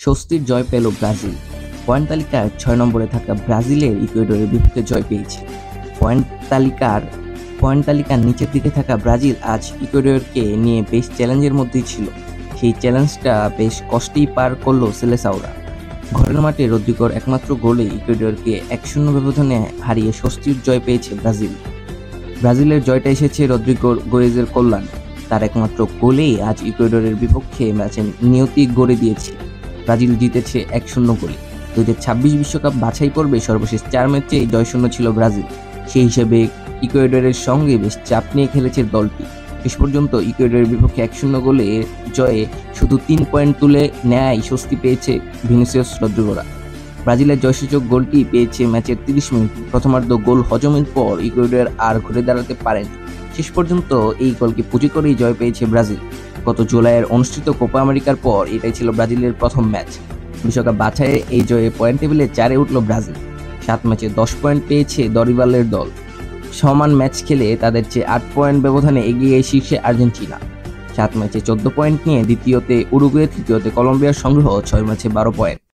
স্বস্তির জয় পেল Brazil. Point তালিকায় ৬ নম্বরে থাকা ব্রাজিলের ইকুয়েডরের বিপক্ষে জয় পেয়েছে। পয়েন্ট তালিকার নিচের দিকে থাকা ব্রাজিল আজ ইকুয়েডরকে নিয়ে বেশ চ্যালেঞ্জের মধ্যেই ছিল। সেই চ্যালেঞ্জটা বেশ কষ্টেই পার করলো সেলেসাওরা। ঘরের মাঠে রদ্রিগোর একমাত্র গোলে ইকুয়েডরকে ১-০ ব্যবধানে হারিয়ে স্বস্তির জয় পেয়েছে ব্রাজিল। ব্রাজিলের জয়টা এসেছে রদ্রিগোর গোয়েজের কল্যাণে। তার একমাত্র গোলেই আজ ইকুয়েডরের বিপক্ষে ম্যাচের নিয়তি গড়ে দিয়েছে। ব্রাজিল জিতেছে ১-০ গোলে। ২০২৬ বিশ্বকাপ বাছাই পর্বে সর্বশেষ ৪ ম্যাচেই জয়শূন্য ছিল ব্রাজিল। সেই হিসেবে ইকুয়েডরের সঙ্গে বেশ চাপ নিয়ে খেলেছে দলটি। শেষ পর্যন্ত ইকুয়েডরের বিপক্ষে ১-০ গোলের জয়ে শুধু ৩ পয়েন্ট তুলে নেয় স্বস্তি পেয়েছে ভিনিসিয়াস রদ্রিগোরা। ব্রাজিলের জয়সূচক গোলটি পেয়েছে ম্যাচের ৩০ মিনিট। প্রথমার্ধ গোল হজমের পর ইকুয়েডর আর ঘুরে দাঁড়াতে পারেনি। শেষ পর্যন্ত এই গোলকে পুঁজি করেই জয় পেয়েছে ব্রাজিল। গত জুলাইয়ের অনুষ্ঠিত কোপা আমেরিকার পর এটাই ছিল ব্রাজিলের প্রথম ম্যাচ। বিশ্বকাপ বাছাইয়ে এই জয়ে পয়েন্ট টেবিলে ৪-এ উঠল ব্রাজিল। ৭ ম্যাচে ১০ পয়েন্ট পেয়েছে দরিবালের দল। সমান ম্যাচ খেলে তাদের চেয়ে ৮ পয়েন্ট ব্যবধানে এগিয়ে শীর্ষে আর্জেন্টিনা। ৭ ম্যাচে ১৪ পয়েন্ট নিয়ে দ্বিতীয়তে উরুগুয়ে, তৃতীয়তে কলম্বিয়ার সংগ্রহ ৬ ম্যাচে ১২ পয়েন্ট।